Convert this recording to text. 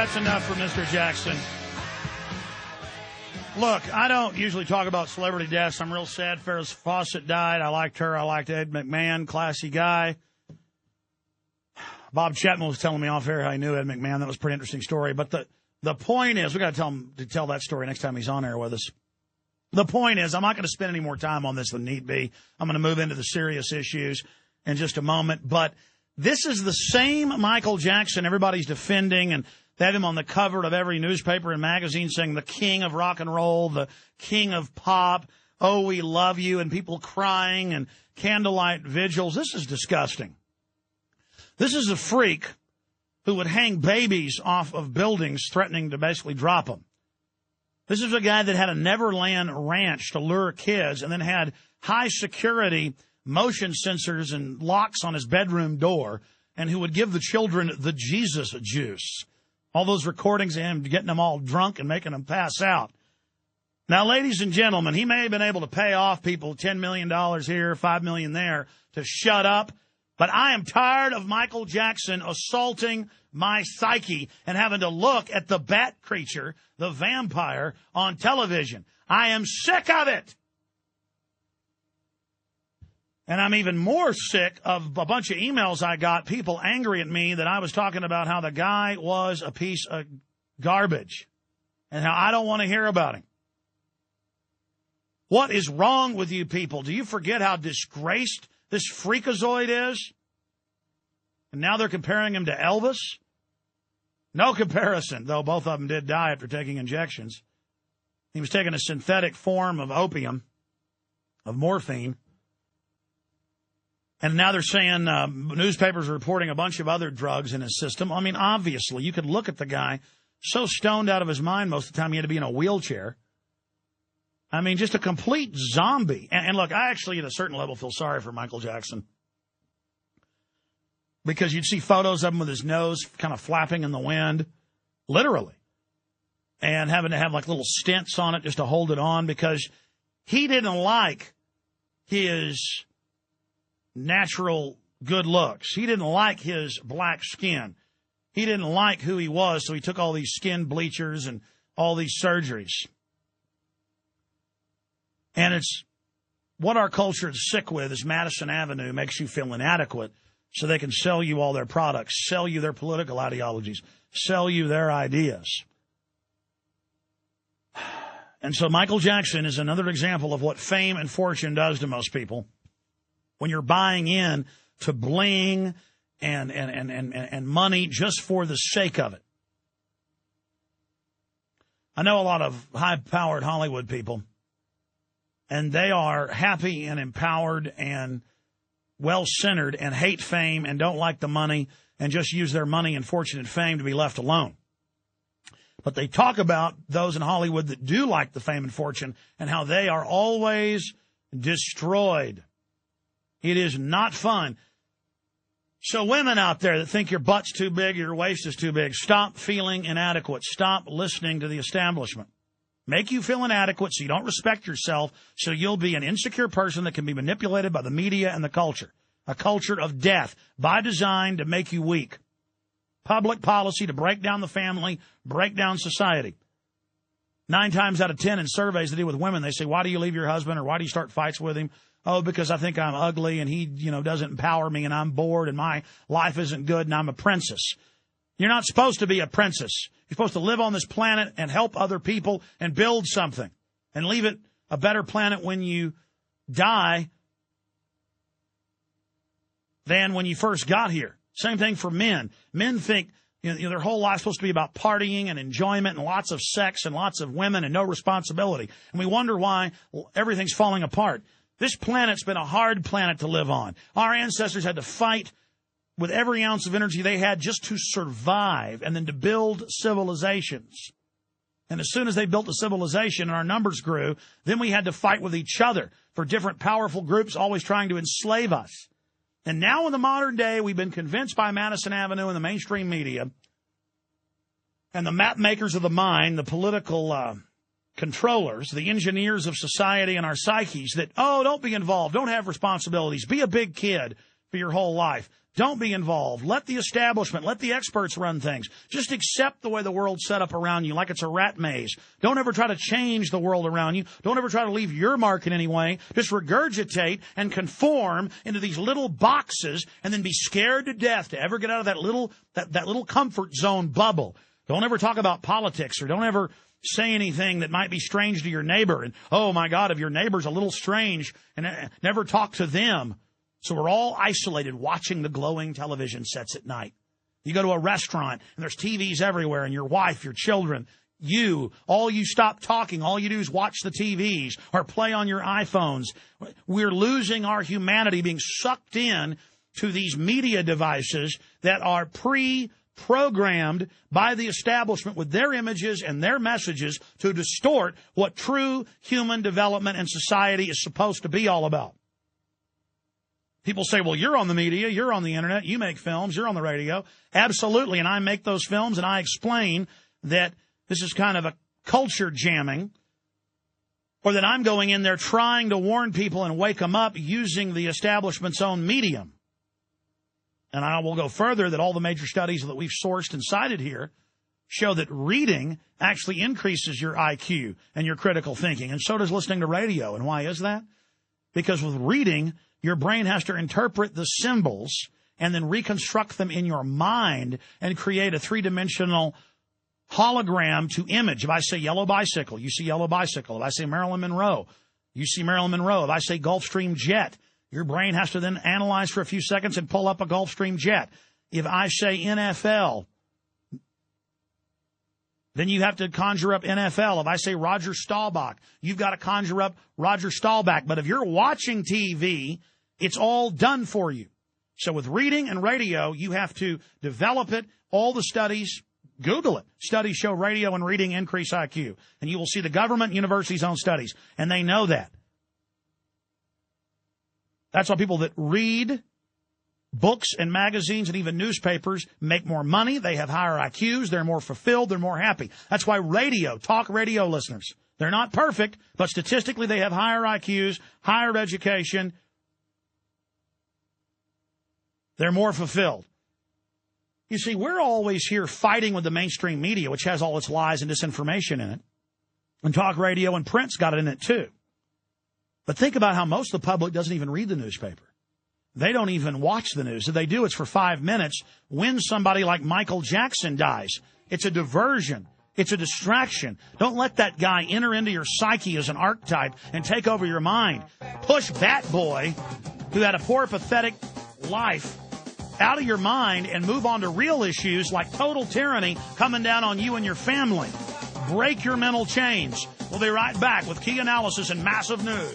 that's enough for Mr. Jackson. Look, I don't usually talk about celebrity deaths. I'm real sad Farrah Fawcett died. I liked her. I liked Ed McMahon, classy guy. Bob Chapman was telling me off air how he knew Ed McMahon. That was a pretty interesting story. But the point is, we got to tell him to tell that story next time he's on air with us. The point is, I'm not going to spend any more time on this than need be. I'm going to move into the serious issues in just a moment. But this is the same Michael Jackson everybody's defending, and they have him on the cover of every newspaper and magazine saying the king of rock and roll, the king of pop, oh, we love you, and people crying and candlelight vigils. This is disgusting. This is a freak who would hang babies off of buildings threatening to basically drop them. This is a guy that had a Neverland ranch to lure kids and then had high security motion sensors and locks on his bedroom door, and who would give the children the Jesus juice. All those recordings of him getting them all drunk and making them pass out. Now, ladies and gentlemen, he may have been able to pay off people $10 million here, $5 million there to shut up, but I am tired of Michael Jackson assaulting my psyche and having to look at the bat creature, the vampire, on television. I am sick of it. And I'm even more sick of a bunch of emails I got, people angry at me that I was talking about how the guy was a piece of garbage and how I don't want to hear about him. What is wrong with you people? Do you forget how disgraced this freakazoid is? And now they're comparing him to Elvis? No comparison, though both of them did die after taking injections. He was taking a synthetic form of opium, of morphine. And now they're saying newspapers are reporting a bunch of other drugs in his system. I mean, obviously, you could look at the guy so stoned out of his mind most of the time he had to be in a wheelchair. I mean, just a complete zombie. And look, I actually, at a certain level, feel sorry for Michael Jackson. Because you'd see photos of him with his nose kind of flapping in the wind, literally. And having to have like little stents on it just to hold it on because he didn't like his natural good looks. He didn't like his black skin. He didn't like who he was, so he took all these skin bleachers and all these surgeries. And it's what our culture is sick with is Madison Avenue makes you feel inadequate so they can sell you all their products, sell you their political ideologies, sell you their ideas. And so Michael Jackson is another example of what fame and fortune does to most people. When you're buying in to bling and money just for the sake of it. I know a lot of high-powered Hollywood people, and they are happy and empowered and well-centered and hate fame and don't like the money and just use their money and fortune and fame to be left alone. But they talk about those in Hollywood that do like the fame and fortune and how they are always destroyed. It is not fun. So women out there that think your butt's too big, your waist is too big, stop feeling inadequate. Stop listening to the establishment. Make you feel inadequate so you don't respect yourself, so you'll be an insecure person that can be manipulated by the media and the culture. A culture of death by design to make you weak. Public policy to break down the family, break down society. 9 times out of 10 in surveys that deal with women, they say, why do you leave your husband or why do you start fights with him? Oh, because I think I'm ugly and he, doesn't empower me and I'm bored and my life isn't good and I'm a princess. You're not supposed to be a princess. You're supposed to live on this planet and help other people and build something and leave it a better planet when you die than when you first got here. Same thing for men. Men think their whole life's supposed to be about partying and enjoyment and lots of sex and lots of women and no responsibility. And we wonder why everything's falling apart. This planet's been a hard planet to live on. Our ancestors had to fight with every ounce of energy they had just to survive and then to build civilizations. And as soon as they built a civilization and our numbers grew, then we had to fight with each other for different powerful groups always trying to enslave us. And now in the modern day, we've been convinced by Madison Avenue and the mainstream media and the map makers of the mind, the political controllers, the engineers of society and our psyches that, don't be involved, don't have responsibilities, be a big kid for your whole life. Don't be involved. Let the establishment, let the experts run things. Just accept the way the world's set up around you like it's a rat maze. Don't ever try to change the world around you. Don't ever try to leave your mark in any way. Just regurgitate and conform into these little boxes and then be scared to death to ever get out of that little comfort zone bubble. Don't ever talk about politics, or don't ever say anything that might be strange to your neighbor. And, oh, my God, if your neighbor's a little strange, and never talk to them. So we're all isolated watching the glowing television sets at night. You go to a restaurant, and there's TVs everywhere, and your wife, your children, you stop talking. All you do is watch the TVs or play on your iPhones. We're losing our humanity, being sucked in to these media devices that are pre-programmed by the establishment with their images and their messages to distort what true human development and society is supposed to be all about. People say, well, you're on the media, you're on the internet, you make films, you're on the radio. Absolutely, and I make those films, and I explain that this is kind of a culture jamming, or that I'm going in there trying to warn people and wake them up using the establishment's own medium. And I will go further that all the major studies that we've sourced and cited here show that reading actually increases your IQ and your critical thinking, and so does listening to radio. And why is that? Because with reading, your brain has to interpret the symbols and then reconstruct them in your mind and create a three-dimensional hologram to image. If I say yellow bicycle, you see yellow bicycle. If I say Marilyn Monroe, you see Marilyn Monroe. If I say Gulfstream jet, your brain has to then analyze for a few seconds and pull up a Gulfstream jet. If I say NFL, then you have to conjure up NFL. If I say Roger Staubach, you've got to conjure up Roger Staubach. But if you're watching TV, it's all done for you. So with reading and radio, you have to develop it. All the studies, Google it. Studies show radio and reading increase IQ. And you will see the government, universities' own studies. And they know that. That's why people that read books and magazines and even newspapers make more money. They have higher IQs. They're more fulfilled. They're more happy. That's why talk radio listeners, they're not perfect, but statistically they have higher IQs, higher education. They're more fulfilled. You see, we're always here fighting with the mainstream media, which has all its lies and disinformation in it. And talk radio and print's got it in it too. But think about how most of the public doesn't even read the newspaper. They don't even watch the news. If they do, it's for 5 minutes when somebody like Michael Jackson dies. It's a diversion. It's a distraction. Don't let that guy enter into your psyche as an archetype and take over your mind. Push that boy who had a poor, pathetic life out of your mind and move on to real issues like total tyranny coming down on you and your family. Break your mental chains. We'll be right back with key analysis and massive news.